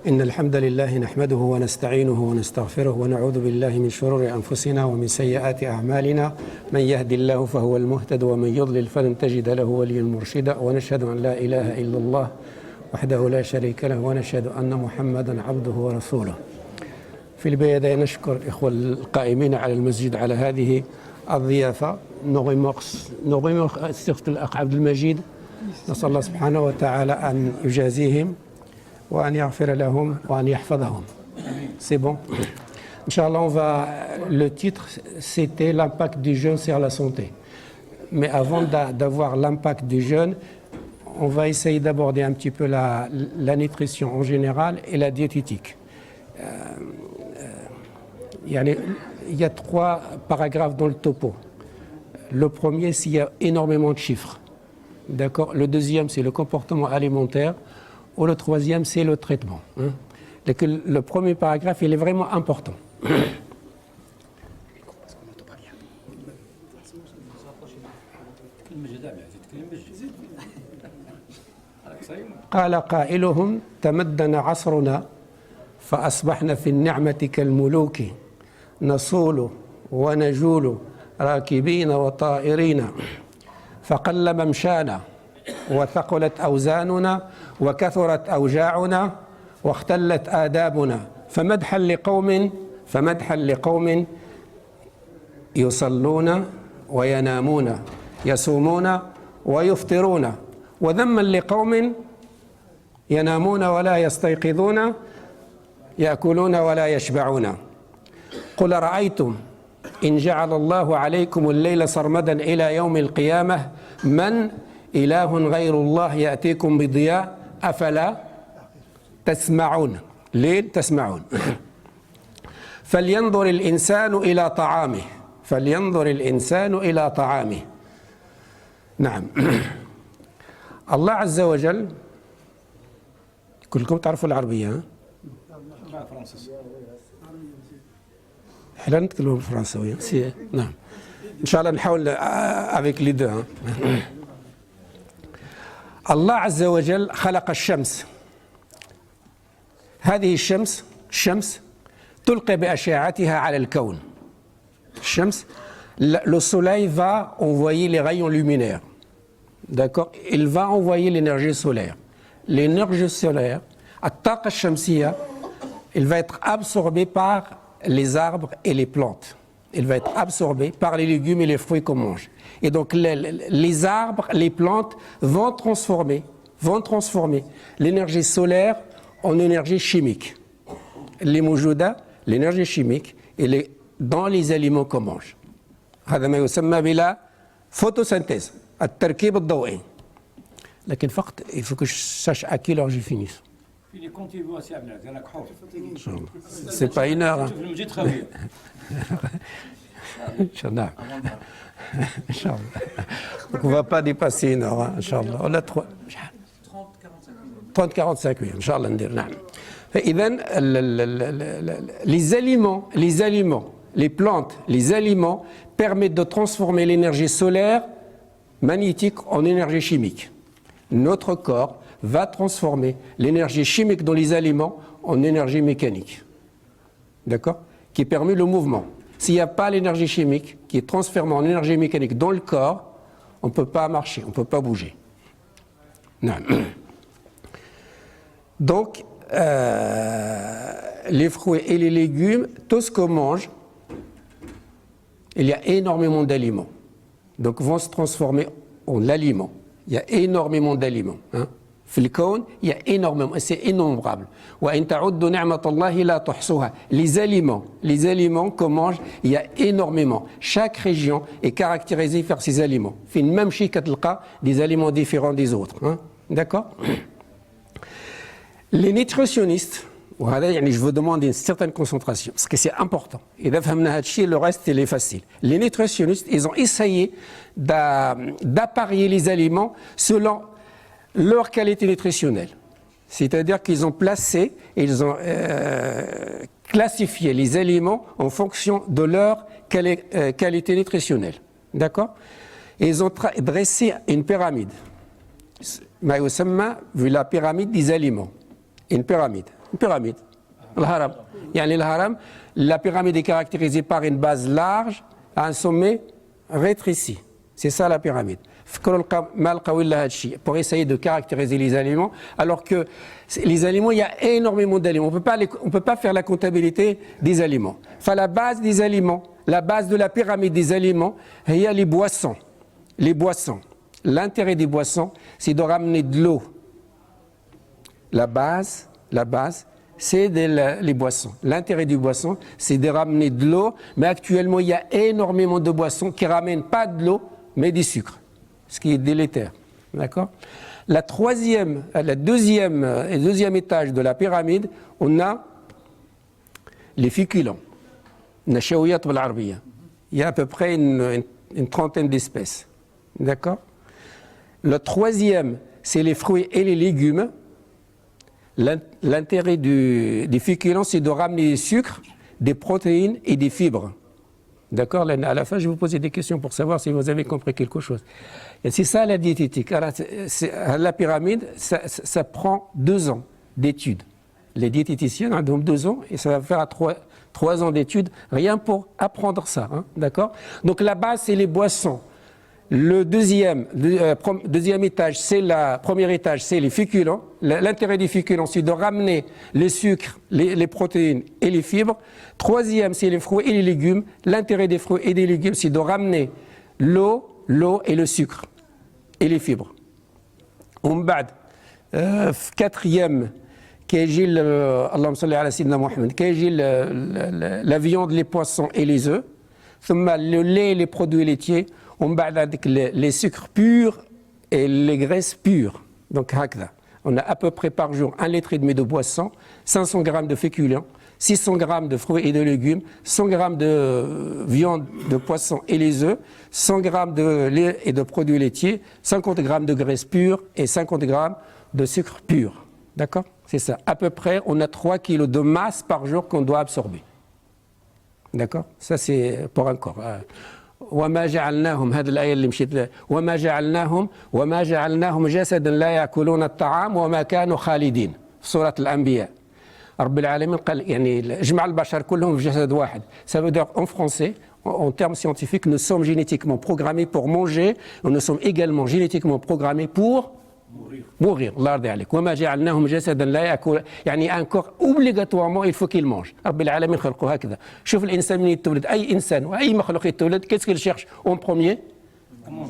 إن الحمد لله نحمده ونستعينه ونستغفره ونعوذ بالله من شرور أنفسنا ومن سيئات أعمالنا من يهد الله فهو المهتد ومن يضلل فلن تجد له وليا مرشدا ونشهد أن لا إله إلا الله وحده لا شريك له ونشهد أن محمدا عبده ورسوله. في البداية نشكر الإخوة القائمين على المسجد على هذه الضيافة. نغمق السيد الأخ عبد المجيد، نسأل الله سبحانه وتعالى أن يجازيهم وأن يغفر لهم وأن يحفظهم. C'est bon. Inch'Allah, le titre, c'était l'impact du jeûne sur la santé. Mais avant d'avoir l'impact du jeûne, on va essayer d'aborder un petit peu la nutrition en général et la diététique. Il y a 3 paragraphes dans le topo. Le premier, s'il y a énormément de chiffres. D'accord. Le deuxième, c'est le comportement alimentaire. Ou le troisième, c'est le traitement. Le premier paragraphe, il est vraiment important. قال قائلهم تمدن عصرنا فأصبحنا في النعمة كالملوك نصول ونجول راكبين وطائرين فقل ممشانا وثقلت أوزاننا وكثرت أوجاعنا واختلت آدابنا فمدحا لقوم يصلون وينامون يصومون ويفطرون وذما لقوم ينامون ولا يستيقظون يأكلون ولا يشبعون. قل رأيتم إن جعل الله عليكم الليل سرمدا إلى يوم القيامة من إله غير الله يأتيكم بضياء أفلا تسمعون. ليل تسمعون. فلينظر الإنسان إلى طعامه. نعم. الله عز وجل، كلكم تعرفوا العربية ها؟ احنا نتكلم بالفرنسوية. نعم إن شاء الله نحاول avec les deux. الله عز وجل خلق الشمس. هذه الشمس تلقي بأشعتها على الكون. الشمس، le soleil va envoyer les rayons luminaires. D'accord. Il va envoyer l'énergie solaire. L'énergie solaire, الطاقة الشمسية, elle va être absorbée par les arbres et les plantes. Elle va être absorbée par les légumes et les fruits qu'on mange. Et donc les arbres, les plantes vont transformer l'énergie solaire en énergie chimique. Les موجودة, l'énergie chimique, elle est dans les aliments qu'on mange. هذا ما يسمى بلا photosynthèse, التركيب الضوئي. لكن فقط il faut que je sache à quelle heure je finisse. C'est pas une heure. Inch'Allah. On ne va pas dépasser une heure, Inch'Allah. On a 30-45 minutes, Inch'Allah. Les aliments, les plantes, les aliments permettent de transformer l'énergie solaire magnétique en énergie chimique. Notre corps va transformer l'énergie chimique dans les aliments en énergie mécanique. D'accord? Qui permet le mouvement. S'il n'y a pas l'énergie chimique qui est transformée en énergie mécanique dans le corps, on ne peut pas marcher, on ne peut pas bouger. Non. Donc, les fruits et les légumes, tout ce qu'on mange, il y a énormément d'aliments. Donc, vont se transformer en aliments. Il y a énormément d'aliments. في الكون il y a énormément, c'est innombrable. وإن تعدوا نعمة الله لا تحصوها. Les aliments qu'on mange, il y a énormément. Chaque région est caractérisée par ses aliments. في même شيء كتلقى des aliments différents des autres. D'accord? Les nutritionnistes, وهذا يعني je vous demande une certaine concentration parce que c'est important. إذا فهمنا هذا الشيء, le reste il est facile. Les nutritionnistes, ils ont essayé d'apparier les aliments selon leur qualité nutritionnelle. C'est-à-dire qu'ils ont classifié les aliments en fonction de leur qualité nutritionnelle. D'accord? Et ils ont dressé une pyramide. ما يسمى la pyramide des aliments. Une pyramide. Une pyramide. الهرم. يعني الهرم, la pyramide est caractérisée par une base large à un sommet rétréci. C'est ça la pyramide. Pour essayer de caractériser les aliments, alors que les aliments, il y a énormément d'aliments. On ne peut pas faire la comptabilité des aliments. Enfin, la base des aliments, la base de la pyramide des aliments, il y a les boissons. Les boissons. L'intérêt des boissons, c'est de ramener de l'eau. La base, c'est les boissons. L'intérêt du boisson, c'est de ramener de l'eau, mais actuellement, il y a énormément de boissons qui ne ramènent pas de l'eau, mais du sucre, ce qui est délétère. D'accord ? Le deuxième étage de la pyramide, on a les féculents. Il y a à peu près une trentaine d'espèces. D'accord ? Le troisième, c'est les fruits et les légumes. L'intérêt des féculents, c'est de ramener des sucres, des protéines et des fibres. D'accord ? À la fin, je vais vous poser des questions pour savoir si vous avez compris quelque chose. Et c'est ça la diététique. Alors, la pyramide, ça prend 2 ans d'études. Les diététiciens ont donc 2 ans et ça va faire 3 ans d'études rien pour apprendre ça. Hein, d'accord ? Donc la base, c'est les boissons. Le deuxième étage, premier étage, c'est les féculents. L'intérêt des féculents, c'est de ramener les sucres, les protéines et les fibres. Troisième, c'est les fruits et les légumes. L'intérêt des fruits et des légumes, c'est de ramener l'eau et le sucre et les fibres. Quatrième, Allahumma salli ala Sayyidina Muhammad, la viande, les poissons et les œufs. Le lait et les produits laitiers. Les sucres purs et les graisses pures. Donc, on a à peu près par jour 1,5 litre de boisson, 500 grammes de féculents, 600 grammes de fruits et de légumes, 100 grammes de viande, de poisson et les œufs, 100 grammes de lait et de produits laitiers, 50 grammes de graisse pure et 50 grammes de sucre pur. D'accord ? C'est ça. À peu près, on a 3 kilos de masse par jour qu'on doit absorber. D'accord ? Ça, c'est pour un corps. وما جعلناهم هذه الآية اللي مشيت وما جعلناهم جسدا لا يأكلون الطعام وما كانوا خالدين في سورة الأنبياء رب العالمين قال يعني جمع البشر كلهم في جسد واحد. Ça veut dire en français, en termes scientifiques, nous sommes génétiquement programmés pour manger, et nous sommes également génétiquement programmés pour mourir. الله يرضي عليك. وما جعلناهم جسدا لا يأكل يعني un corps obligatoirement il faut qu'il mange. رب العالمين خلقه هكذا. شوف الإنسان من يتولد أي إنسان وأي مخلوق يتولد qu'est-ce qu'il cherche en premier?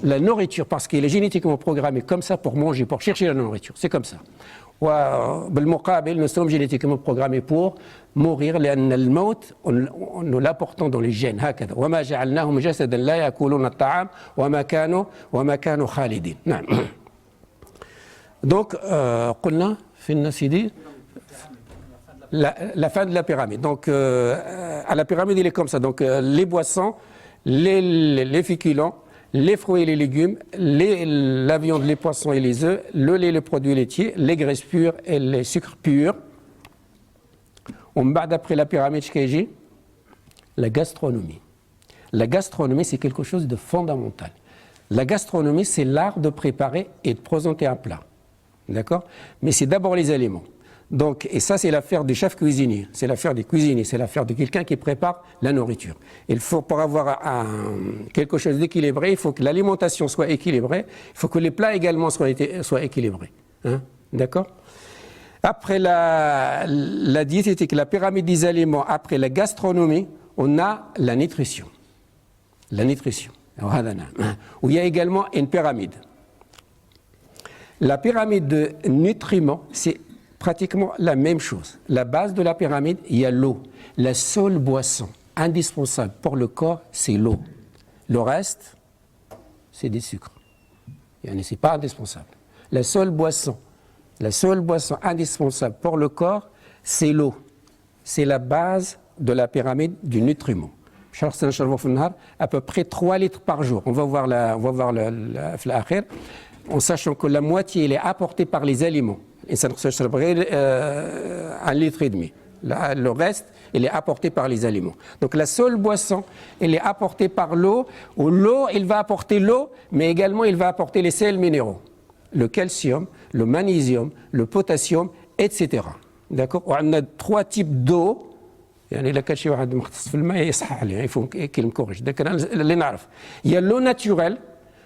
La nourriture, parce qu'il est génétiquement programmé comme ça pour manger, pour chercher la nourriture. C'est comme ça. وبالمقابل nous sommes génétiquement programmés pour mourir لأن الموت nous l'apportons dans les gènes هكذا. وما جعلناهم جسدا لا يأكلون الطعام وما كانوا خالدين. نعم. Donc, قلنا في النسيدي la fin de la pyramide. Donc, à la pyramide, il est comme ça. Donc, les boissons, les féculents, les fruits et les légumes, la viande, les poissons et les œufs, le lait, les produits laitiers, les graisses pures et les sucres purs. Après la pyramide, la gastronomie. La gastronomie, c'est quelque chose de fondamental. La gastronomie, c'est l'art de préparer et de présenter un plat. D'accord ? Mais c'est d'abord les aliments. Donc, et ça, c'est l'affaire du chef cuisinier, c'est l'affaire des cuisiniers, c'est l'affaire de quelqu'un qui prépare la nourriture. Il faut, pour avoir quelque chose d'équilibré, il faut que l'alimentation soit équilibrée, il faut que les plats également soient équilibrés. Hein ? D'accord ? Après la diététique, la pyramide des aliments, après la gastronomie, on a la nutrition. La nutrition. Où il y a également une pyramide. La pyramide de nutriments, c'est pratiquement la même chose. La base de la pyramide, il y a l'eau. La seule boisson indispensable pour le corps, c'est l'eau. Le reste, c'est des sucres. Ce n'est pas indispensable. La seule boisson indispensable pour le corps, c'est l'eau. C'est la base de la pyramide du nutriment. À peu près 3 litres par jour. On va voir en sachant que la moitié elle est apportée par les aliments. Et ça ne se 1,5 litre. Le reste, il est apporté par les aliments. Donc la seule boisson, elle est apportée par l'eau. L'eau, il va apporter l'eau, mais également il va apporter les sels minéraux. Le calcium, le magnésium, le potassium, etc. d'accord. On a 3 types d'eau. يعني إلا كان شي واحد مختص في الماء يصحح لي يفهم كلمة كوريج. داك اللي نعرف. Il y a l'eau naturelle,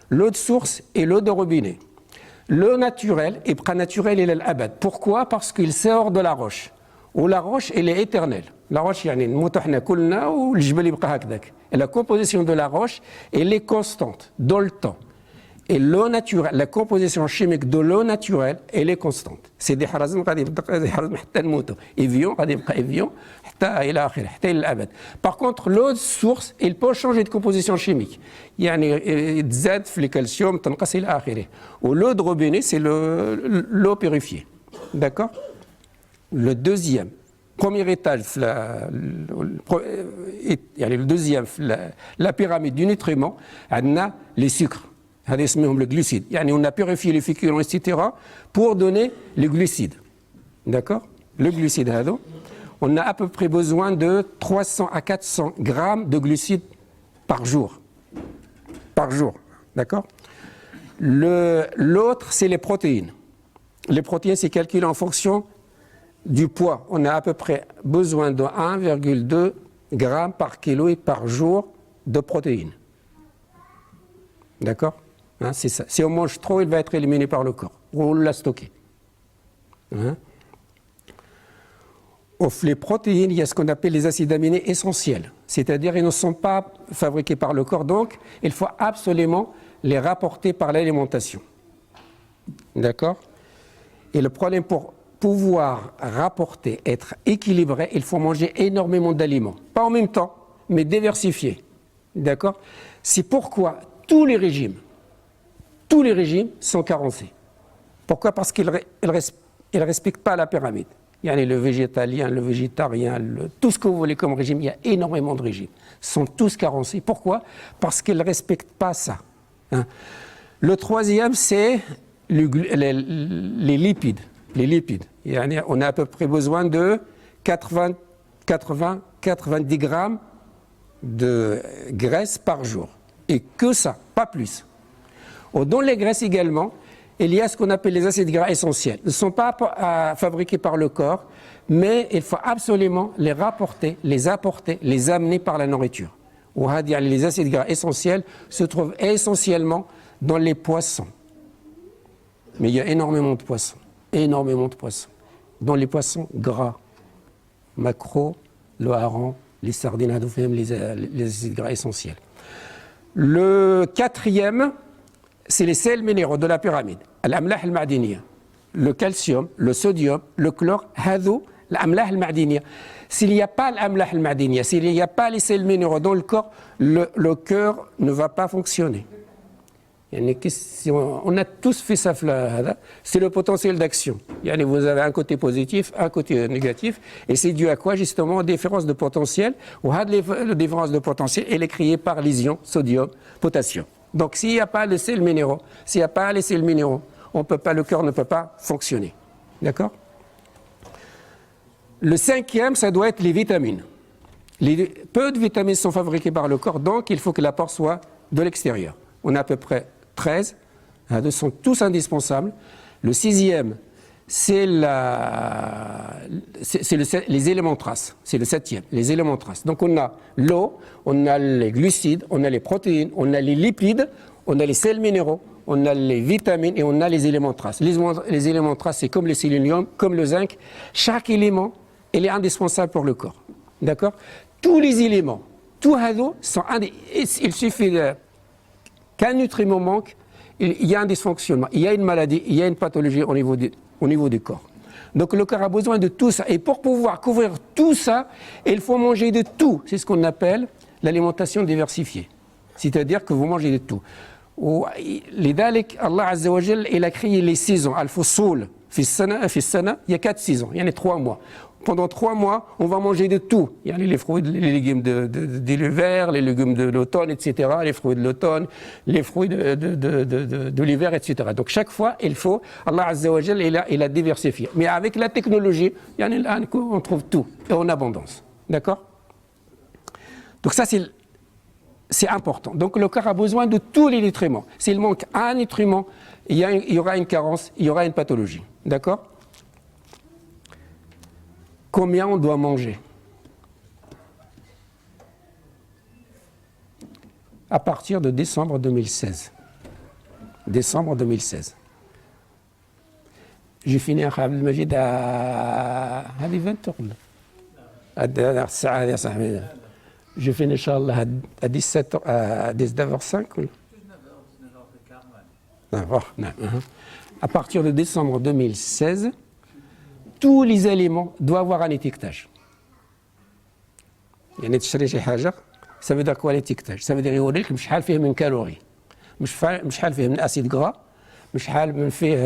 l'eau de source et l'eau de robinet. L'eau naturelle يبقى naturelle إلى الأبد. Pourquoi? Parce qu'il sort de la roche. و la roche elle est éternelle. La roche يعني نموتو حنا كلنا والجبل يبقى هكذاك. Et la composition de la roche elle est constante dans le temps. Et l'eau naturelle, la composition chimique de l'eau naturelle, elle est constante. C'est des حرازم غادي يحرزم حتى نموتوا. Evian غادي يبقى Evian حتى إلى آخره حتى إلى الأبد. Par contre, l'eau de source, elle peut changer de composition chimique. يعني تزاد في الكالسيوم تنقص إلى آخره. Ou l'eau de robinet, c'est l'eau purifiée. D'accord? Le deuxième, premier étage, le deuxième, la pyramide du nutriment, on a les sucres. Le glucide. On a purifié les féculents, etc. pour donner les glucides. D'accord? Le glucide, on a à peu près besoin de 300 à 400 grammes de glucides par jour. Par jour. D'accord? L'autre, c'est les protéines. Les protéines, c'est calculé en fonction du poids. On a à peu près besoin de 1,2 grammes par kilo et par jour de protéines. D'accord? Hein, c'est ça. Si on mange trop, il va être éliminé par le corps. On l'a stocké. Hein? Les protéines, il y a ce qu'on appelle les acides aminés essentiels. C'est-à-dire qu'ils ne sont pas fabriqués par le corps. Donc, il faut absolument les rapporter par l'alimentation. D'accord? Et le problème pour pouvoir rapporter, être équilibré, il faut manger énormément d'aliments. Pas en même temps, mais diversifiés. D'accord? C'est pourquoi tous les régimes sont carencés. Pourquoi? Parce qu'ils ne respectent pas la pyramide. Il y a le végétalien, le végétarien, tout ce que vous voulez comme régime, il y a énormément de régimes. Ils sont tous carencés. Pourquoi? Parce qu'ils ne respectent pas ça. Hein? Le troisième, c'est les lipides. Les lipides. On a à peu près besoin de 90 grammes de graisse par jour. Et que ça, pas plus. Dans les graisses également, il y a ce qu'on appelle les acides gras essentiels. Ils ne sont pas fabriqués par le corps, mais il faut absolument les rapporter, les apporter, les amener par la nourriture. Les acides gras essentiels se trouvent essentiellement dans les poissons. Mais il y a énormément de poissons. Énormément de poissons. Dans les poissons gras, maquereau, le hareng, les sardines, les acides gras essentiels. Le quatrième, c'est les sels minéraux de la pyramide. L'amlah al-ma'diniya. Le calcium, le sodium, le chlore, l'amlah al-ma'diniya. S'il n'y a pas l'amlah al-ma'diniya, s'il n'y a pas les sels minéraux dans le corps, le cœur ne va pas fonctionner. On a tous fait ça, c'est le potentiel d'action. Vous avez un côté positif, un côté négatif, et c'est dû à quoi justement aux différences de potentiel. La différence de potentiel, elle est créée par les ions sodium, potassium. Donc s'il n'y a pas les sels minéraux, le cœur ne peut pas fonctionner. D'accord? Le cinquième, ça doit être les vitamines. Peu de vitamines sont fabriquées par le corps, donc il faut que l'apport soit de l'extérieur. On a à peu près 13, ils sont tous indispensables. Le sixième, c'est les éléments traces. C'est le septième, les éléments traces. Donc on a l'eau, on a les glucides, on a les protéines, on a les lipides, on a les sels minéraux, on a les vitamines et on a les éléments traces. Les éléments traces, c'est comme le sélénium, comme le zinc. Chaque élément, il est indispensable pour le corps. D'accord? Tous les éléments, tout hado sont il suffit qu'un nutriment manque, il y a un dysfonctionnement, il y a une maladie, il y a une pathologie au niveau du corps. Donc le corps a besoin de tout ça. Et pour pouvoir couvrir tout ça, il faut manger de tout. C'est ce qu'on appelle l'alimentation diversifiée. C'est-à-dire que vous mangez de tout. لذلك Allah Azza wa Jal, il a créé les saisons. Al-Fusul, fi sana, il y a 4 saisons, il y en a 3 mois. Pendant 3 mois, on va manger de tout. Il y a les fruits, les légumes de l'hiver, les légumes de l'automne, etc. Les fruits de l'automne, les fruits de l'hiver, etc. Donc chaque fois, il faut, Allah Azza wa Jal, il a diversifié. Mais avec la technologie, on trouve tout et en abondance. D'accord? Donc ça, c'est important. Donc le corps a besoin de tous les nutriments. S'il manque un nutriment, il y aura une carence, il y aura une pathologie. D'accord? combien on doit manger à partir de décembre 2016. Décembre 2016. J'ai fini à Abdelmajid à 20 heures. J'ai fini, Inch'Allah, à 17h, à 19h05. À partir de décembre 2016, tous les aliments doivent avoir un étiquetage. يعني تشري شي حاجة ça veut dire quoi l'étiquetage ça veut dire يوريك شحال فيه من كالوري شحال فيه من acide gras شحال من فيه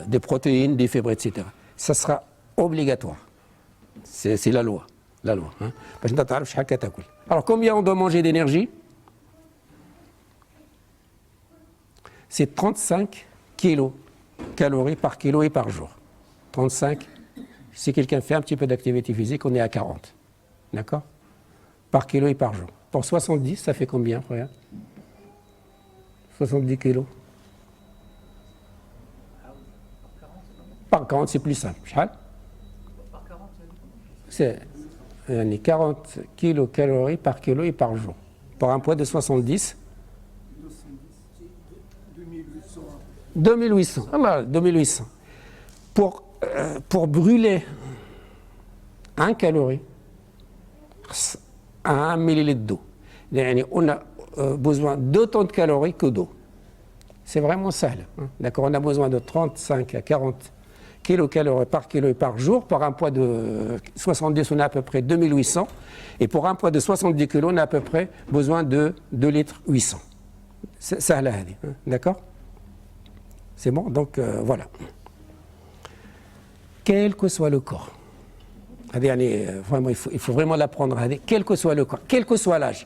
des protéines des fibres etc. Ça sera obligatoire. C'est la loi hein. باش انت تعرف شحال كتاكل. Alors combien on doit manger d'énergie? C'est 35 kilocalories par kilo et par jour. 35, si quelqu'un fait un petit peu d'activité physique, on est à 40. D'accord? Par kilo et par jour. Pour 70, ça fait combien, frère? 70 kilos. Par 40, c'est plus simple. Par 40, c'est 40 kilocalories par kilo et par jour. Pour un poids de 70, 2800. Allah, 2800. Pour brûler 1 calorie à 1 millilitre d'eau. On a besoin d'autant de calories que d'eau. C'est vraiment simple. Hein. D'accord, on a besoin de 35 à 40 kilocalories par kilo et par jour. Pour un poids de 70, on a à peu près 2800. Et pour un poids de 70 kilos, on a à peu près besoin de 2 litres 800. C'est ça, d'accord? C'est bon, donc voilà. Quel que soit le corps, vraiment, il faut vraiment l'apprendre, quel que soit le corps, quel que soit l'âge,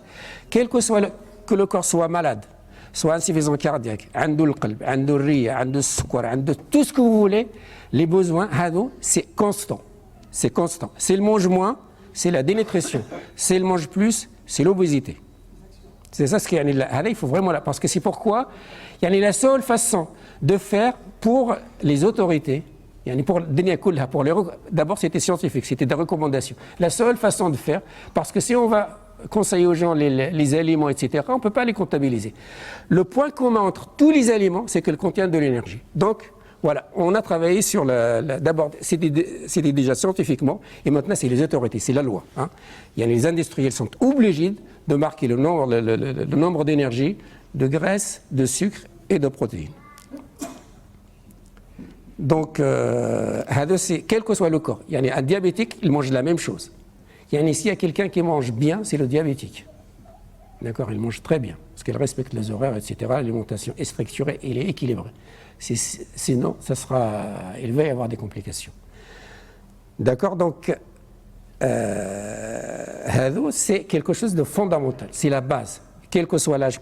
quel que soit que le corps soit malade, soit insuffisant cardiaque, عنده القلب, عنده الرئة, عنده السكر, عنده tout ce que vous voulez, les besoins, c'est constant. C'est constant. S'il mange moins, c'est la dénutrition. S'il mange plus, c'est l'obésité. C'est ça ce qu'il y a là. Il faut vraiment là, parce que c'est pourquoi il y a la seule façon de faire pour les autorités. D'abord, c'était scientifique, c'était des recommandations. La seule façon de faire, parce que si on va conseiller aux gens les aliments, etc., on ne peut pas les comptabiliser. Le point commun entre tous les aliments, c'est qu'ils contiennent de l'énergie. Donc, voilà, on a travaillé sur d'abord, c'était déjà scientifiquement, et maintenant c'est les autorités, c'est la loi. Hein. Les industriels sont obligés de marquer le nombre d'énergie, de graisse, de sucre et de protéines. Donc, quel que soit le corps, un diabétique, il mange la même chose. S'il y a quelqu'un qui mange bien, c'est le diabétique. D'accord, il mange très bien, parce qu'il respecte les horaires, etc. L'alimentation est structurée, il est équilibré. Sinon, il va y avoir des complications. D'accord, donc, c'est quelque chose de fondamental, c'est la base. Quel que soit l'âge,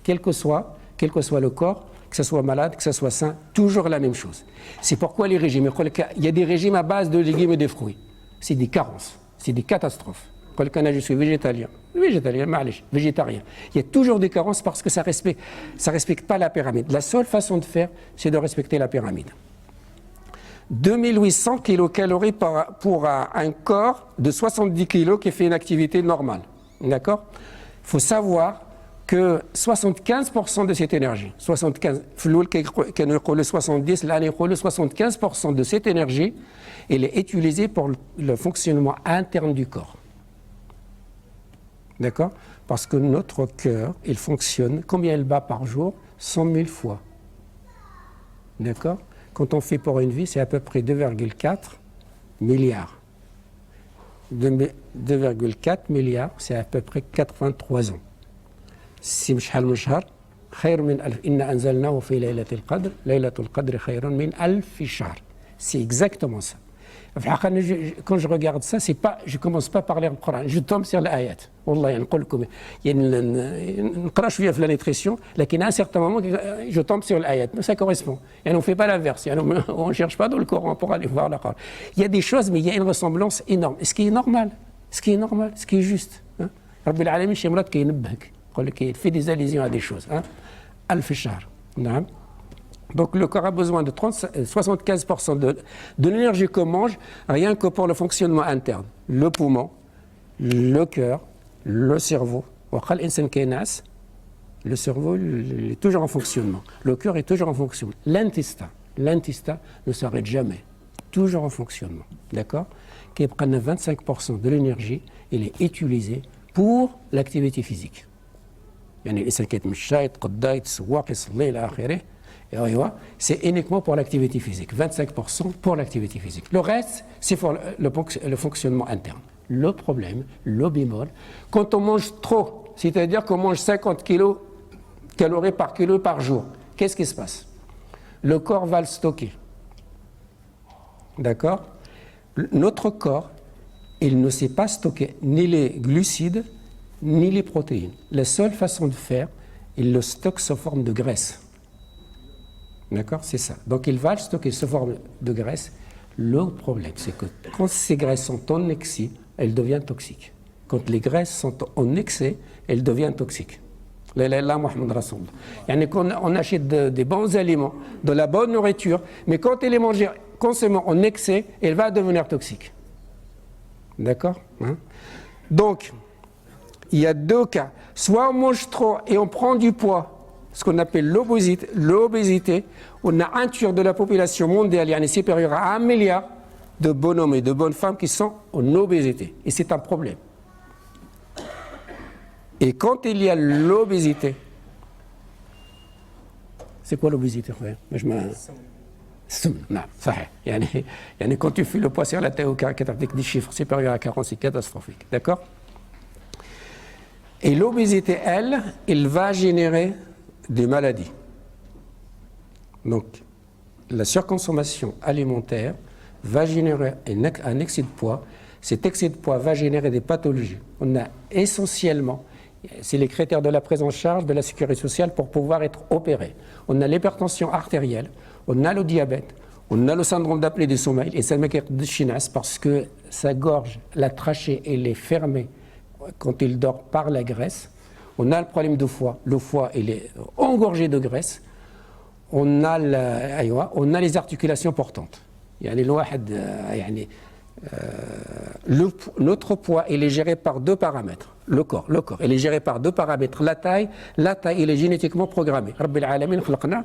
quel que soit le corps, que ce soit malade, que ce soit sain, toujours la même chose. C'est pourquoi les régimes, il y a des régimes à base de légumes et de fruits. C'est des carences, c'est des catastrophes. Je suis végétarien, végétarien. Il y a toujours des carences parce que ça respecte pas la pyramide. La seule façon de faire, c'est de respecter la pyramide. 2800 kilocalories pour un corps de 70 kilos qui fait une activité normale. D'accord? Il faut savoir que 75% de cette énergie, 75% de cette énergie, elle est utilisée pour le fonctionnement interne du corps. D'accord? Parce que notre cœur, il fonctionne, combien il bat par jour? 100 000 fois. D'accord? Quand on fait pour une vie, c'est à peu près 2,4 milliards. 2,4 milliards, c'est à peu près 83 ans. Si شحال من شهر خير من ألف إنا أنزلناه في ليلة القدر ليلة القدر خير من ألف شهر. C'est exactement ça. Quand je regarde ça, je ne commence pas par lire le Coran, je tombe sur l'ayat. Wallah, نقرا شويه في la nutrition, mais à un certain moment, je tombe sur l'ayat. Ça correspond. On ne fait pas l'inverse. On ne cherche pas dans le Coran pour aller voir la Coran. Il y a des choses, mais il y a une ressemblance énorme. Ce qui est normal, ce qui est juste. Rabbil Alamin, chez Mourad, qui fait des allusions à des choses. Al-Fishar. Donc le corps a besoin de 75% de l'énergie qu'on mange, rien que pour le fonctionnement interne. Le poumon, le cœur, le cerveau. Le cerveau il est toujours en fonctionnement. Le cœur est toujours en fonctionnement. L'intestin ne s'arrête jamais. Toujours en fonctionnement. D'accord ? 25% de l'énergie, elle est utilisée pour l'activité physique. C'est uniquement pour l'activité physique. 25% pour l'activité physique. Le reste, c'est pour le fonctionnement interne. Le problème, le bémol, quand on mange trop, c'est-à-dire qu'on mange 50 calories par kilo par jour, qu'est-ce qui se passe? Le corps va le stocker. D'accord? Notre corps, il ne sait pas stocker ni les glucides, ni les protéines. La seule façon de faire, il le stocke sous forme de graisse. D'accord? C'est ça. Donc il va le stocker sous forme de graisse. Le problème, c'est que quand ces graisses sont en excès, elles deviennent toxiques. Quand les graisses sont en excès, elles deviennent toxiques. Quand on achète des bons aliments, de la bonne nourriture, mais quand elle est mangée constamment en excès, elle va devenir toxique. D'accord? Donc, il y a deux cas. Soit on mange trop et on prend du poids, ce qu'on appelle l'obésité. On a un tiers de la population mondiale, supérieur à 1 milliard de bonhommes et de bonnes femmes qui sont en obésité. Et c'est un problème. Et quand il y a l'obésité, c'est quoi l'obésité? Quand tu fais le poids sur la tête avec des chiffres supérieurs à 40, c'est catastrophique. D'accord? Et l'obésité, elle va générer des maladies. Donc, la surconsommation alimentaire va générer un excès de poids. Cet excès de poids va générer des pathologies. On a essentiellement, c'est les critères de la prise en charge de la sécurité sociale pour pouvoir être opéré. On a l'hypertension artérielle, on a le diabète, on a le syndrome d'apnée du sommeil, et ça m'inquiète de chinasse parce que sa gorge, la trachée, elle est fermée quand il dort par la graisse. On a le problème du foie. Le foie, il est engorgé de graisse. On a les articulations portantes. Notre poids, il est géré par deux paramètres. Le corps, il est géré par deux paramètres. La taille, il est génétiquement programmé. Rabbil alamin khalaqna,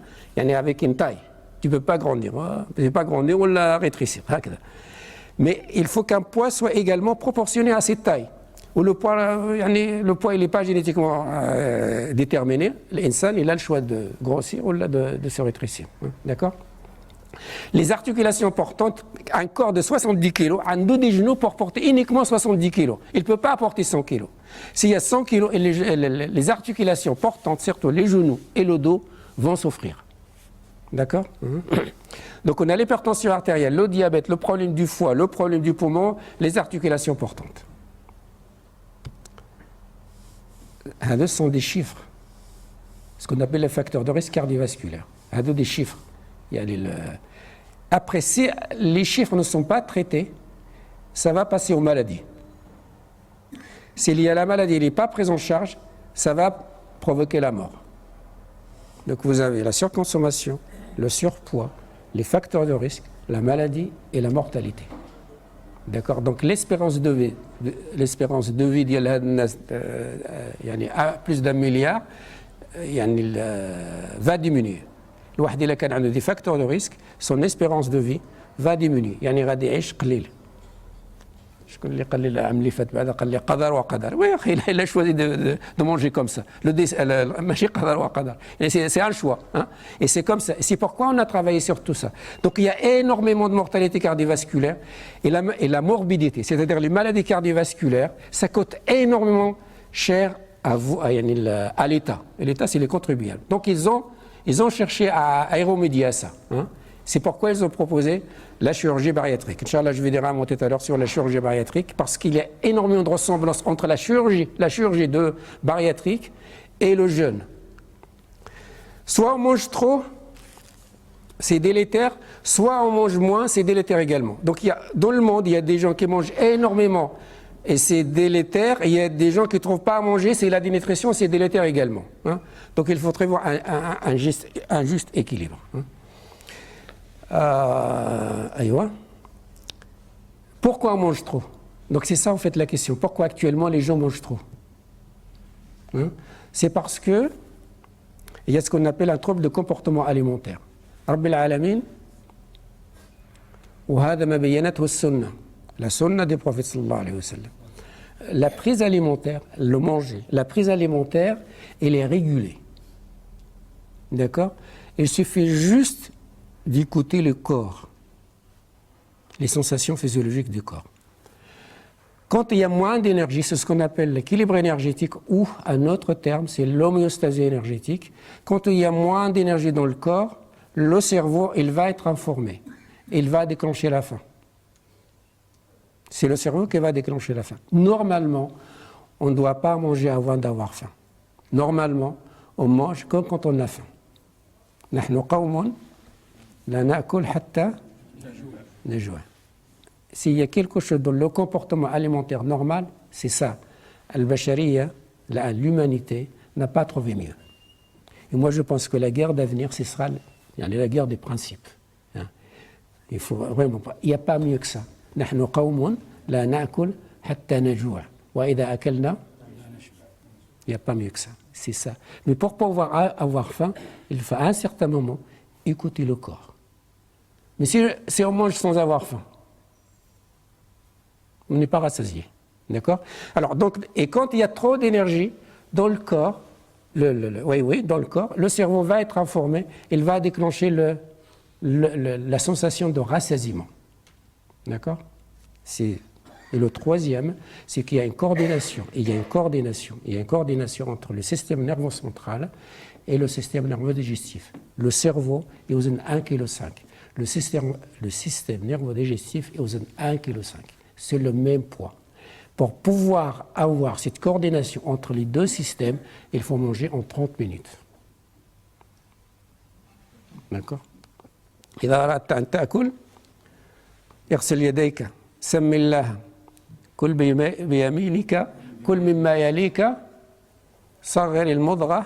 avec une taille. Tu ne peux pas grandir. Tu ne peux pas grandir ou la rétrécir. Mais il faut qu'un poids soit également proportionné à cette taille. Où le poids, il n'est pas génétiquement déterminé. L'insan, il a le choix de grossir ou de se rétrécir. D'accord? Les articulations portantes, un corps de 70 kg, un dos des genoux pour porter uniquement 70 kg. Il ne peut pas apporter 100 kg. S'il y a 100 kg, les articulations portantes, surtout les genoux et le dos, vont souffrir. D'accord? Donc on a l'hypertension artérielle, le diabète, le problème du foie, le problème du poumon, les articulations portantes. Ce sont des chiffres, ce qu'on appelle les facteurs de risque cardiovasculaire. Des chiffres. Après, si les chiffres ne sont pas traités, ça va passer aux maladies. S'il y a la maladie, elle n'est pas prise en charge, ça va provoquer la mort. Donc vous avez la surconsommation, le surpoids, les facteurs de risque, la maladie et la mortalité. D'accord? Donc l'espérance de vie à plus d'un milliard va diminuer. الواحد إذا كان عنده des facteurs de risque, son espérance de vie va diminuer. غادي يعيش قليل. شكون اللي قال لي العام اللي فات بعدا قال لي قدر وقدر. Oui, il a choisi de manger comme ça. ماشي قدر وقدر. C'est un choix. Hein? Et c'est comme ça. C'est pourquoi on a travaillé sur tout ça. Donc il y a énormément de mortalité cardiovasculaire et la morbidité, c'est-à-dire les maladies cardiovasculaires, ça coûte énormément cher à l'État. Et l'État, c'est les contribuables. Donc ils ont cherché à y remédier à ça. Hein. C'est pourquoi ils ont proposé la chirurgie bariatrique. Inch'Allah, je vais dire un mot tout à l'heure sur la chirurgie bariatrique, parce qu'il y a énormément de ressemblances entre la chirurgie de bariatrique et le jeûne. Soit on mange trop, c'est délétère, soit on mange moins, c'est délétère également. Donc dans le monde, il y a des gens qui mangent énormément et c'est délétère, et il y a des gens qui ne trouvent pas à manger, c'est la dénutrition, c'est délétère également. Hein. Donc il faudrait voir un juste équilibre. Hein. Aïwa. Pourquoi on mange trop? Donc c'est ça en fait la question. Pourquoi actuellement les gens mangent trop? Hein? C'est parce que il y a ce qu'on appelle un trouble de comportement alimentaire. Rabbil Alamin, وهذا ما بينته السنة, la sunna des prophètes sallallahu alayhi wa sallam. La prise alimentaire, le manger, la prise alimentaire, elle est régulée. D'accord? Il suffit juste d'écouter le corps, les sensations physiologiques du corps. Quand il y a moins d'énergie, c'est ce qu'on appelle l'équilibre énergétique ou, un autre terme, c'est l'homéostasie énergétique. Quand il y a moins d'énergie dans le corps, le cerveau, il va être informé. Il va déclencher la faim. C'est le cerveau qui va déclencher la faim. Normalement, on ne doit pas manger avant d'avoir faim. Normalement, on mange comme quand on a faim. نحن قوم لا نأكل حتى نجوع. S'il y a quelque chose dans le comportement alimentaire normal, c'est ça. Al-Bashariya, l'humanité, n'a pas trouvé mieux. Et moi, je pense que la guerre d'avenir, ce sera la guerre des principes. Il faut vraiment pas. Il n'y a pas mieux que ça. نحن قوم لا نأكل حتى نجوع وإذا أكلنا. Il n'y a pas mieux que ça. C'est ça. Mais pour pouvoir avoir faim, il faut à un certain moment écouter le corps. Mais si on mange sans avoir faim, on n'est pas rassasié. D'accord? Alors, donc, et quand il y a trop d'énergie dans le corps, dans le corps, le cerveau va être informé, il va déclencher la sensation de rassasiement. D'accord? Et le troisième, c'est qu'il y a une coordination. Il y a une coordination entre le système nerveux central et le système nerveux digestif. Le cerveau est aux 1,5 kg. Le système nerveux digestif est aux 1,5 kg. C'est le même poids. Pour pouvoir avoir cette coordination entre les deux systèmes, il faut manger en 30 minutes. D'accord? إذا أردت أن تأكل اغسل يديك سم الله كل بيمينك كل مما يليك صغر المضغة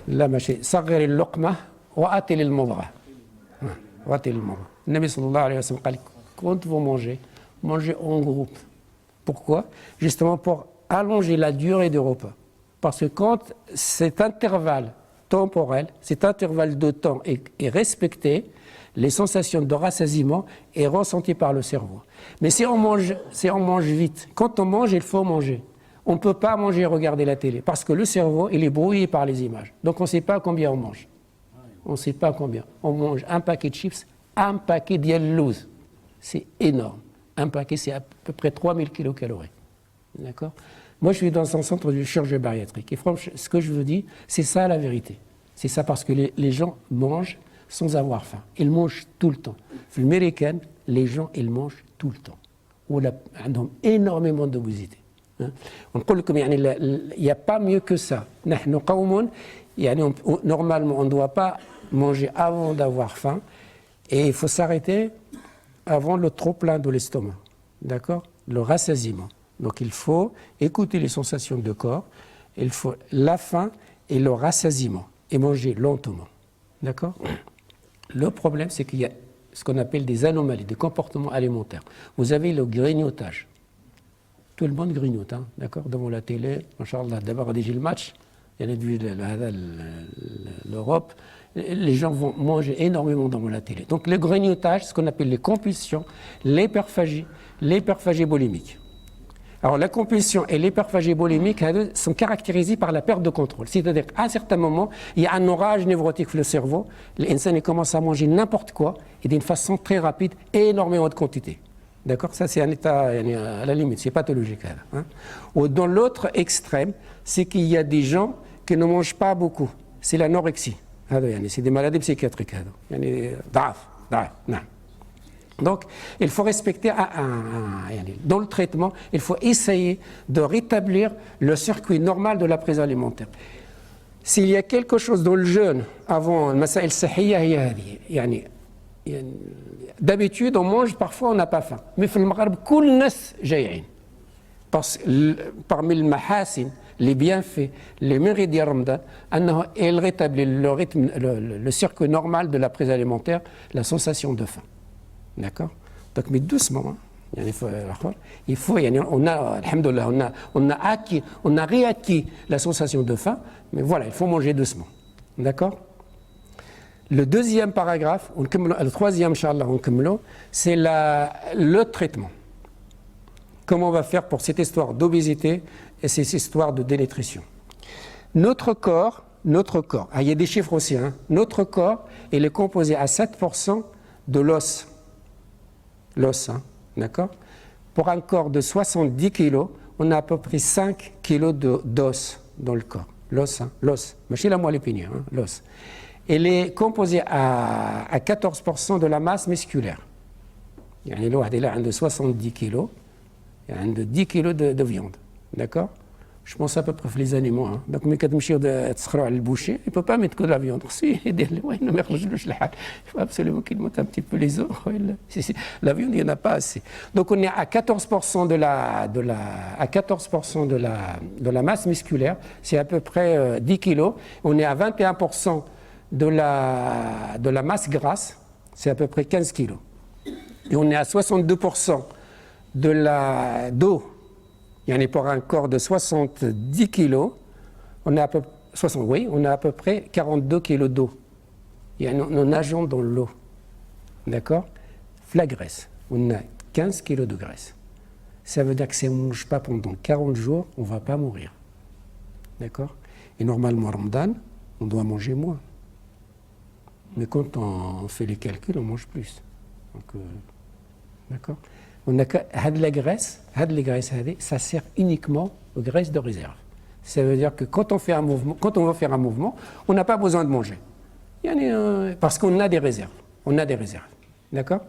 لا ماشي صغر اللقمة وأتل المضغة وأتل المضغة. النبي صلى الله عليه وسلم قال quand vous mangez en groupe. Pourquoi? Justement pour allonger la durée du repas. Parce que quand cet intervalle temporel, cet intervalle de temps est respecté, les sensations de rassasiement est ressentie par le cerveau. Mais si on mange vite, quand on mange, il faut manger. On ne peut pas manger et regarder la télé parce que le cerveau, il est brouillé par les images. Donc on ne sait pas combien on mange. On ne sait pas combien. On mange un paquet de chips, un paquet d'yellows. C'est énorme. Un paquet, c'est à peu près 3000 kilocalories. D'accord? Moi, je suis dans un centre de chirurgie bariatrique. Et franchement, ce que je vous dis, c'est ça la vérité. C'est ça parce que les gens mangent sans avoir faim. Ils mangent tout le temps. Les Américains, les gens, ils mangent tout le temps. Ils ont énormément d'obésité. Il n'y a pas mieux que ça. Normalement, on ne doit pas manger avant d'avoir faim. Et il faut s'arrêter avant le trop-plein de l'estomac. D'accord? Le rassasiement. Donc il faut écouter les sensations de corps, il faut la faim et le rassasiement, et manger lentement. D'accord? Le problème, c'est qu'il y a ce qu'on appelle des anomalies, des comportements alimentaires. Vous avez le grignotage. Tout le monde grignote, hein, d'accord? Devant la télé, Inch'Allah, d'abord déjà le match, il y en a vu l'Europe, les gens vont manger énormément devant la télé. Donc le grignotage, ce qu'on appelle les compulsions, l'hyperphagie boulimique. Alors la compulsion et l'hyperphagie boulimique sont caractérisées par la perte de contrôle. C'est-à-dire qu'à un certain moment, il y a un orage névrotique dans le cerveau, l'insan commence à manger n'importe quoi et d'une façon très rapide et énormément de quantité. D'accord? Ça c'est un état à la limite, c'est pathologique. Hein? Ou dans l'autre extrême, c'est qu'il y a des gens qui ne mangent pas beaucoup. C'est l'anorexie. C'est des maladies psychiatriques. Donc, il faut respecter, dans le traitement, il faut essayer de rétablir le circuit normal de la prise alimentaire. S'il y a quelque chose dans le jeûne, avant, d'habitude, on mange, parfois on n'a pas faim. Mais dans le Maghreb, tout le monde est جايعين. Parmi le mahassin, les bienfaits, les mérites de Ramadan, il rétablit le circuit normal de la prise alimentaire, la sensation de faim. D'accord? Donc, mais doucement, hein. Il faut, on a réacquis la sensation de faim, mais voilà, il faut manger doucement. D'accord? Le deuxième paragraphe, le troisième, Inch'Allah, c'est le traitement. Comment on va faire pour cette histoire d'obésité et cette histoire de dénutrition. Notre corps, il y a des chiffres aussi, hein, notre corps, il est composé à 7% de l'os. L'os, hein, d'accord? Pour un corps de 70 kg, on a à peu près 5 kg d'os dans le corps. L'os, hein, l'os. Machine la moelle épinière, hein, l'os. Il est composé à 14% de la masse musculaire. Il y a de 70 kg, il y a de 10 kg de viande. D'accord? Je pense à peu près les animaux. Hein. Donc, quand tu vas le boucher, il ne peut pas mettre que de la viande. Il faut absolument qu'il monte un petit peu les os. La viande, il n'y en a pas assez. Donc, on est à 14% de la masse musculaire. C'est à peu près 10 kg. On est à 21% de la masse grasse. C'est à peu près 15 kg. Et on est à 62% d'eau. Pour un corps de 70 kg, on a à peu près 42 kg d'eau. Nous nageons dans l'eau. D'accord? La graisse, on a 15 kg de graisse. Ça veut dire que si on ne mange pas pendant 40 jours, on ne va pas mourir. D'accord? Et normalement, Ramadan, on doit manger moins. Mais quand on fait les calculs, on mange plus. Donc, d'accord? On a la graisse, ça sert uniquement aux graisses de réserve. Ça veut dire que quand on va faire un mouvement, on n'a pas besoin de manger. Parce qu'on a des réserves. D'accord?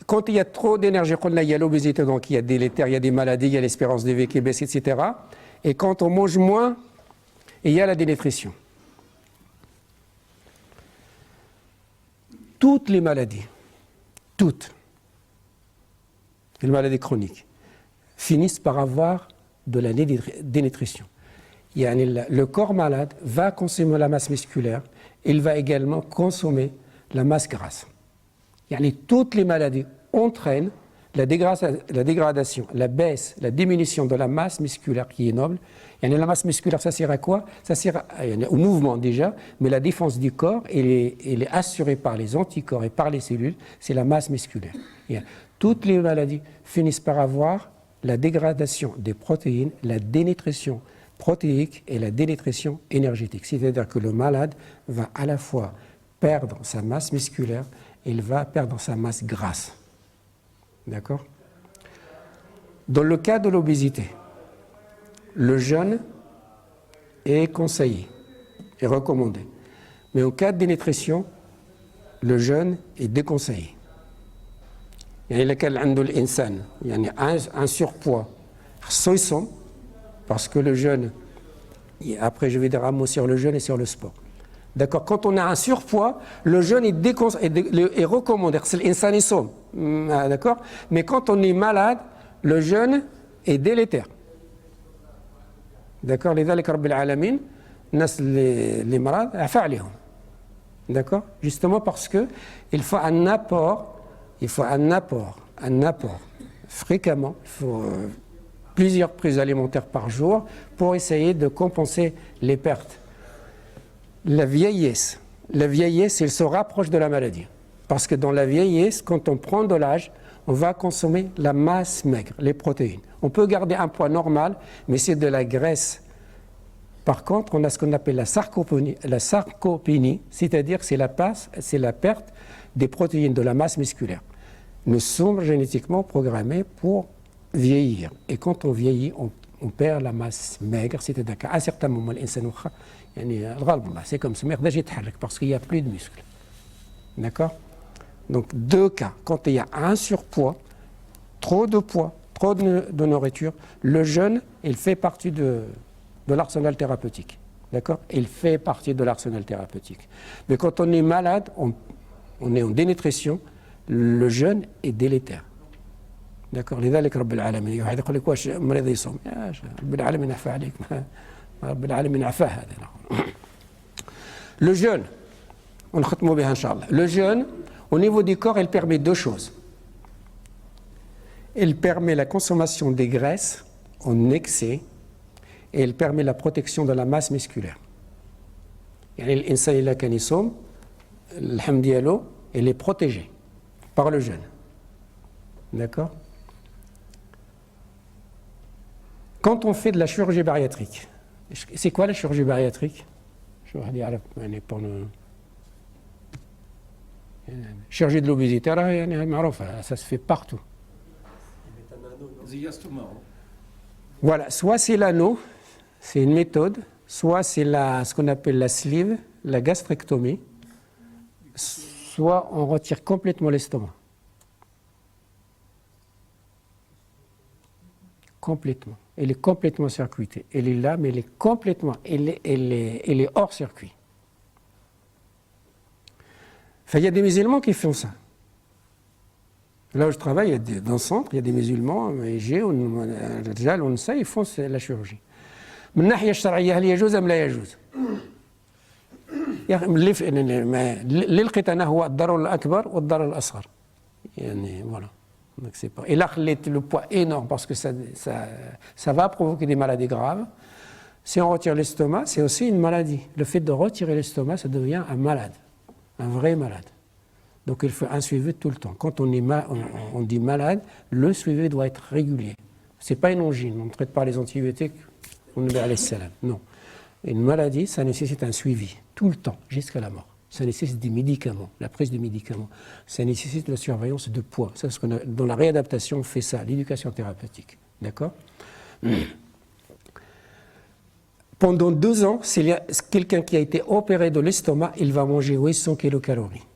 Quand il y a trop d'énergie, il y a l'obésité, donc il y a délétère, il y a des maladies, il y a l'espérance de vie qui baisse, etc. Et quand on mange moins, il y a la dénutrition. Toutes les maladies, les maladies chroniques, finissent par avoir de la dénutrition. Le corps malade va consommer la masse musculaire, il va également consommer la masse grasse. Toutes les maladies entraînent la dégradation, la baisse, la diminution de la masse musculaire qui est noble. La masse musculaire, ça sert à quoi? Ça sert au mouvement déjà, mais la défense du corps, elle est assurée par les anticorps et par les cellules, c'est la masse musculaire. Toutes les maladies finissent par avoir la dégradation des protéines, la dénutrition protéique et la dénutrition énergétique. C'est-à-dire que le malade va à la fois perdre sa masse musculaire et il va perdre sa masse grasse. D'accord? Dans le cas de l'obésité, le jeûne est conseillé, est recommandé. Mais au cas de dénutrition, le jeûne est déconseillé. Il y a un surpoids, parce que le jeûne, après je vais dire un mot sur le jeûne et sur le sport. D'accord? Quand on a un surpoids, le jeûne est recommandé. C'est l'insanisme. D'accord? Mais quand on est malade, le jeûne est délétère. D'accord? لذلك رب العالمين الناس اللي مرض عفا عليهم. D'accord? Justement parce que il faut un apport fréquemment, il faut plusieurs prises alimentaires par jour pour essayer de compenser les pertes. La vieillesse, elle se rapproche de la maladie. Parce que dans la vieillesse, quand on prend de l'âge, on va consommer la masse maigre, les protéines. On peut garder un poids normal, mais c'est de la graisse. Par contre, on a ce qu'on appelle la sarcopénie, c'est-à-dire que c'est la perte des protéines de la masse musculaire. Nous sommes génétiquement programmés pour vieillir. Et quand on vieillit, on perd la masse maigre, c'est-à-dire qu'à un certain moment, c'est comme ça, parce qu'il n'y a plus de muscles. D'accord? Donc, deux cas. Quand il y a un surpoids, trop de nourriture, le jeûne, il fait partie de l'arsenal thérapeutique. D'accord? Il fait partie de l'arsenal thérapeutique. Mais quand on est malade, on est en dénutrition, le jeûne est délétère. d'accord. لذلك رب العالمين واحد يقول لك واش مريض يصوم رب العالمين عفا عليك رب العالمين عفاه هذا. Le jeûne, on le ختموا بها إن شاء الله. Le jeûne, au niveau du corps, il permet deux choses. Il permet la consommation des graisses en excès et il permet la protection de la masse musculaire. يعني الإنسان إلا كان يصوم اللحم ديالو il est protégé par le jeûne. D'accord. Quand on fait de la chirurgie bariatrique, c'est quoi la chirurgie bariatrique? شو واحد يعرف يعني chirurgie de l'obésité يعني معروفة, ça se fait partout. Voilà, soit c'est l'anneau, c'est une méthode, soit c'est ce qu'on appelle la sleeve, la gastrectomie, soit on retire complètement l'estomac. Complètement. Elle est complètement circuitée. Elle est là, mais elle est complètement, elle est hors circuit. Enfin, il y a des musulmans qui font ça. Là où je travaille, dans le centre, il y a des musulmans, ils font la chirurgie. من الناحية الشرعية هل يجوز أم لا يجوز؟ اللي لقيت أنا هو الضرر الأكبر والضرر الأصغر. يعني voilà. Donc c'est pas. Et là, le poids énorme parce que ça va provoquer des maladies graves. Si on retire l'estomac, c'est aussi une maladie. Le fait de retirer l'estomac, ça devient un malade, un vrai malade. Donc il faut un suivi tout le temps. Quand on dit malade, le suivi doit être régulier. Ce n'est pas une angine, on ne traite pas les antibiotiques, non. Une maladie, ça nécessite un suivi, tout le temps, jusqu'à la mort. Ça nécessite des médicaments, la prise de médicaments. Ça nécessite la surveillance de poids. Ça, ce dans la réadaptation, on fait ça, l'éducation thérapeutique. D'accord. Pendant 2 ans, s'il y a quelqu'un qui a été opéré de l'estomac, il va manger 800 kilocalories.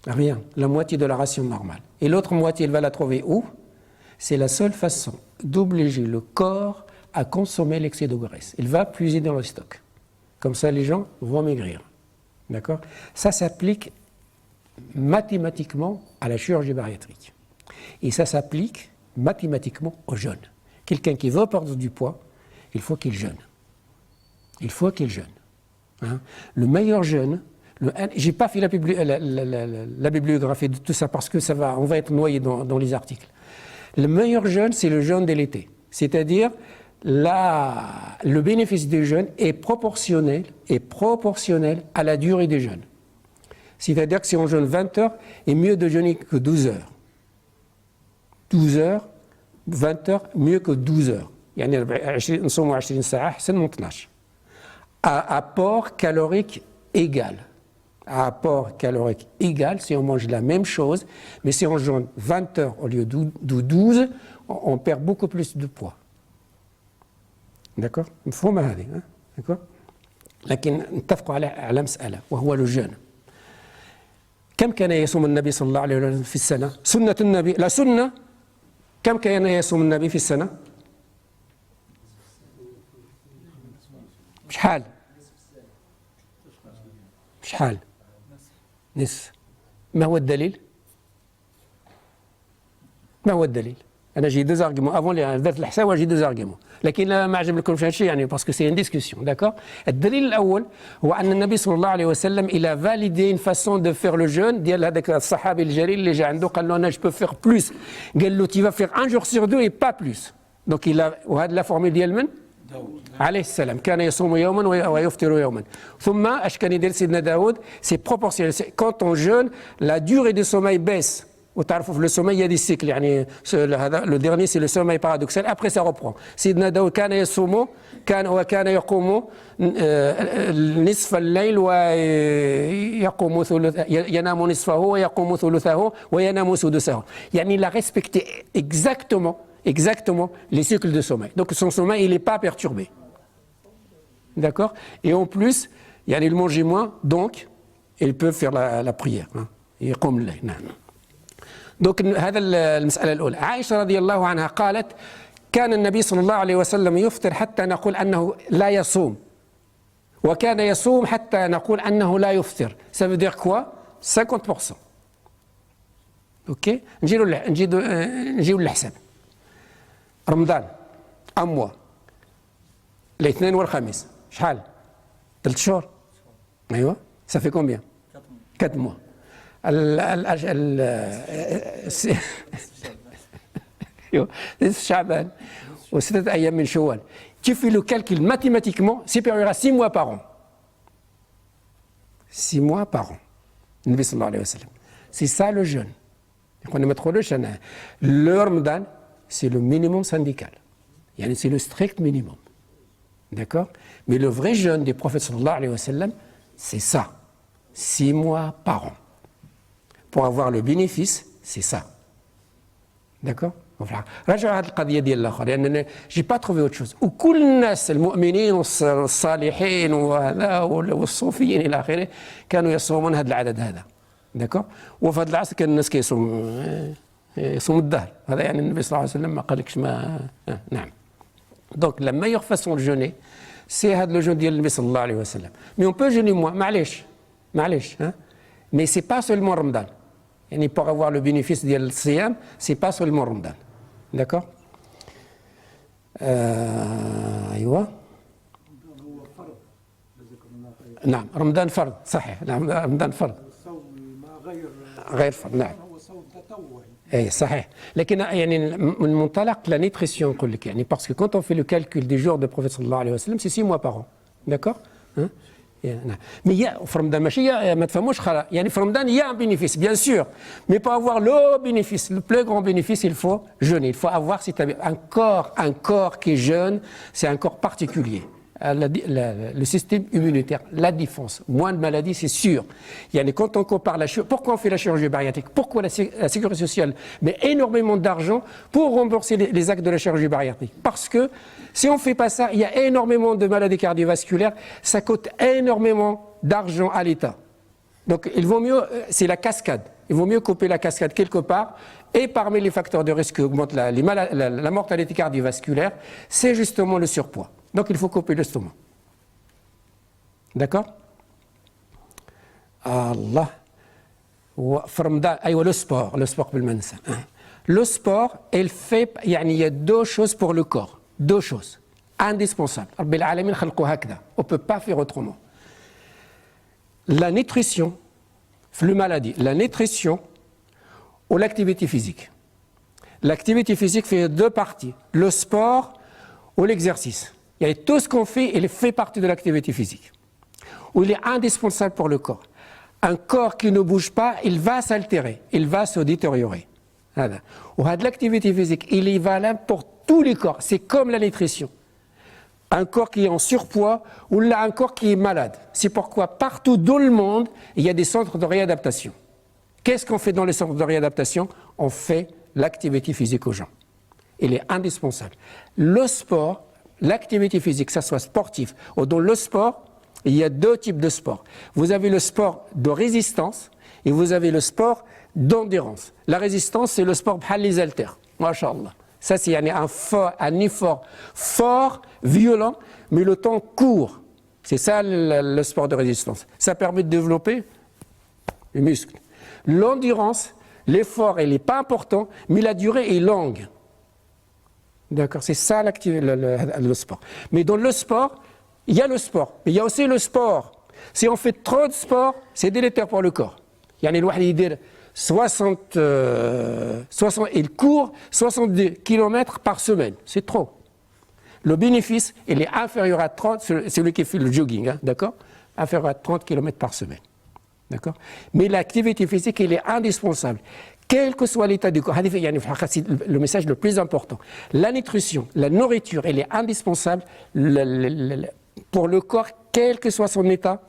Rien, la moitié de la ration normale. Et l'autre moitié, il va la trouver où? C'est la seule façon d'obliger le corps à consommer l'excès de graisse. Il va puiser dans le stock. Comme ça, les gens vont maigrir. D'accord? Ça s'applique mathématiquement à la chirurgie bariatrique. Et ça s'applique mathématiquement au jeûne. Quelqu'un qui veut perdre du poids, il faut qu'il jeûne. Il faut qu'il jeûne. Hein? Le meilleur jeûne, j'ai pas fait la bibliographie de tout ça parce que on va être noyé dans les articles. Le meilleur jeûne, c'est le jeûne de l'été. C'est-à-dire, le bénéfice du jeûne est proportionnel à la durée du jeûne. C'est-à-dire que si on jeûne 20 heures, il est mieux de jeûner que 12 heures. 12 heures, 20 heures, mieux que 12 heures. يعني نصوموا 20 ساعة أحسن من 12. À apport calorique égal. À apport calorique égal, si on mange la même chose, mais si on jeûne 20 heures au lieu de 12, on perd beaucoup plus de poids. D'accord. مفهومة هذه. d'accord. لكن نتفقوا على مسألة وهو الجن. كم كان يصوم النبي صلى الله عليه وسلم في السنة؟ سنة النبي لا سنة. كم كان يصوم النبي في السنة؟ شحال؟ شحال؟ نصف. ما هو الدليل؟ ما هو الدليل؟ أنا جي 2 arguments avant درت الحساب وجي 2 arguments لكن ما عجب لكمش هادشي يعني باسكو سي ان ديسكسيون داكور. الدليل الأول هو أن النبي صلى الله عليه وسلم إلى فاليدي une façon de faire le jeûne ديال هذاك الصحابي الجليل اللي جا عنده قال له أنا je peux faire plus قال له tu vas faire 1 jour sur 2 et pas plus. Donc وهذه لا فورمول ديال من؟ عليه السلام كان يصوم يوما ويفطر يوما. ثم اش كان يدير سيدنا داود؟ سي بروبورسيونيل. Quand on jeûne, la durée du sommeil baisse. وتعرفوا في le sommeil il y a des cycles يعني هذا le dernier c'est le sommeil paradoxal après ça reprend. سيدنا داود كان يصوم وكان يقوم نصف الليل ويقوم ثلثه ينام نصفه ويقوم ثلثه وينام سدسه. يعني il a respecté exactement les cycles de sommeil. Donc son sommeil il n'est pas perturbé. D'accord. Et en plus il mange moins donc il peut faire la prière. يقوم الليل. نعم. Donc هذا المسألة الأولى. عائشة رضي الله عنها قالت كان النبي صلى الله عليه وسلم يفطر حتى نقول أنه لا يصوم وكان يصوم حتى نقول أنه لا يفطر. Ça veut dire quoi? 50%. اوكي نجيو للحساب. رمضان ان موا، الاثنين والخميس شحال؟ 3 شهور. ايوه صافي كومبيان؟ 4 موا. نصف شعبان و6 أيام من شوال. Tu fais le calcul mathématiquement, supérieur à 6 mois par an. 6 mois par an. النبي صلى الله عليه وسلم. C'est ça le jeûne. Le Ramadan, c'est le minimum syndical. C'est le strict minimum. D'accord? Mais le vrai jeûne des prophètes sallallahu alayhi wa sallam, c'est ça. 6 mois par an. Pour avoir le bénéfice, c'est ça. D'accord? راجع هذه القضيه ديال الاخر لان جي با تروفي اوت شوز وكل الناس المؤمنين والصالحين وهذا والصوفيين الى اخره كانوا يصومون هذا العدد هذا. داكور؟ وفي هذا العصر كان الناس يصوم الدهر. هذا يعني النبي صلى الله عليه وسلم ما قالكش ما نعم. دونك لما يغفصون الجوني سي هذا لو جون ديال النبي صلى الله عليه وسلم. مي اون بو جوني موا معليش ها. مي سي با سولمون رمضان. يعني pour avoir le bénéfice ديال الصيام سي با سولمون رمضان. داكور؟ ايوه نعم رمضان فرض صحيح. نعم رمضان فرض. غير فرض نعم. هو صوم تطوعي. اي صحيح. لكن يعني من منطلق لا نيتريسيون نقول لك يعني باسكو كونت اون في لو كالكول دي جور دو بروفيت صلى الله عليه وسلم سي 6 mois par an. داكور؟ Mais في رمضان ماشي ما تفهموش خلاص يعني في رمضان il y a un bénéfice bien sûr mais pour avoir le bénéfice le plus grand bénéfice il faut jeûner. Il faut avoir un corps qui est jeune, c'est un corps particulier. Le système immunitaire, la défense, moins de maladies, c'est sûr. Quand on compare pourquoi on fait la chirurgie bariatrique? Pourquoi la sécurité sociale met énormément d'argent pour rembourser les actes de la chirurgie bariatrique? Parce que si on ne fait pas ça, il y a énormément de maladies cardiovasculaires, ça coûte énormément d'argent à l'État. Donc il vaut mieux, c'est la cascade, il vaut mieux couper la cascade quelque part. Et parmi les facteurs de risque qui augmentent la mortalité cardiovasculaire, c'est justement le surpoids. Donc il faut couper l'estomac. D'accord? Allah. Le sport بالمنسى. Le sport, il y a 2 choses pour le corps. 2 choses indispensables. رب العالمين خلقوا هكذا. On ne peut pas faire autrement. La nutrition, le maladie, la nutrition ou l'activité physique. L'activité physique fait 2 parties. Le sport ou l'exercice. Tout ce qu'on fait, il fait partie de l'activité physique. Où il est indispensable pour le corps. Un corps qui ne bouge pas, il va s'altérer, il va se détériorer. Ou l'activité physique, il est valable pour tous les corps. C'est comme la nutrition. Un corps qui est en surpoids ou là un corps qui est malade. C'est pourquoi partout dans le monde, il y a des centres de réadaptation. Qu'est-ce qu'on fait dans les centres de réadaptation? On fait l'activité physique aux gens. Il est indispensable. Le sport, l'activité physique, que ce soit sportif ou dans le sport, il y a 2 types de sport. Vous avez le sport de résistance et vous avez le sport d'endurance. La résistance, c'est le sport bhal les haltères. Masha'Allah. Ça, c'est un effort fort, violent, mais le temps court. C'est ça le sport de résistance. Ça permet de développer les muscles. L'endurance, l'effort, il n'est pas important, mais la durée est longue. D'accord, c'est ça le sport. Mais dans le sport, il y a le sport, mais il y a aussi le sport. Si on fait trop de sport, c'est délétère pour le corps. Il court 62 km par semaine, c'est trop. Le bénéfice, il est inférieur à 30, celui qui fait le jogging, hein, d'accord? Inférieur à 30 km par semaine. D'accord? Mais l'activité physique, elle est indispensable. Quel que soit l'état du corps, c'est le message le plus important. La nutrition, la nourriture, elle est indispensable pour le corps, quel que soit son état.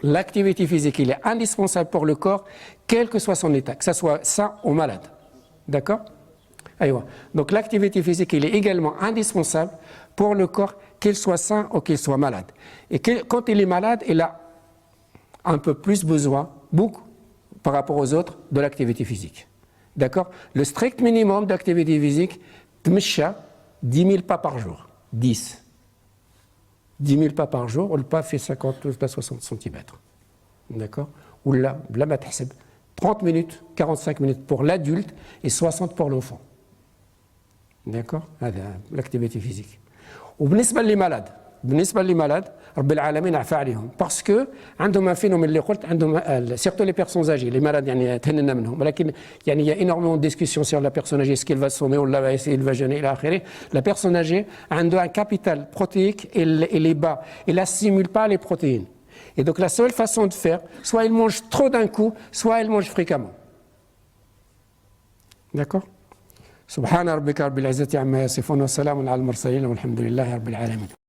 L'activité physique, elle est indispensable pour le corps, quel que soit son état, que ce soit sain ou malade. D'accord? Donc l'activité physique, elle est également indispensable pour le corps, qu'il soit sain ou qu'il soit malade. Et quand il est malade, il a un peu plus besoin, beaucoup, par rapport aux autres, de l'activité physique. D'accord? Le strict minimum d'activité physique, 10 000 pas par jour. 10 000 pas par jour, ou le pas fait 50 ou 60 cm. D'accord? Ou là, بلا ما تحسب 30 minutes, 45 minutes pour l'adulte et 60 pour l'enfant. D'accord? L'activité physique. وبالنسبة للمالاد رب العالمين عفى عليهم باسكو عندهم un phénomène اللي قلت عندهم surtout les personnes âgées les malades يعني تهننا منهم ولكن يعني il y a énormément de discussions sur la personne âgée est-ce qu'elle va sommer ou il va jeûner إلى آخره. La personne âgée عنده un capital protéique il est bas, il n'assimile pas les protéines et donc la seule façon de faire soit il mange trop d'un coup soit il mange fréquemment. D'accord? سبحان ربك رب العزة عما يصفون وسلام على المرسلين والحمد لله رب العالمين.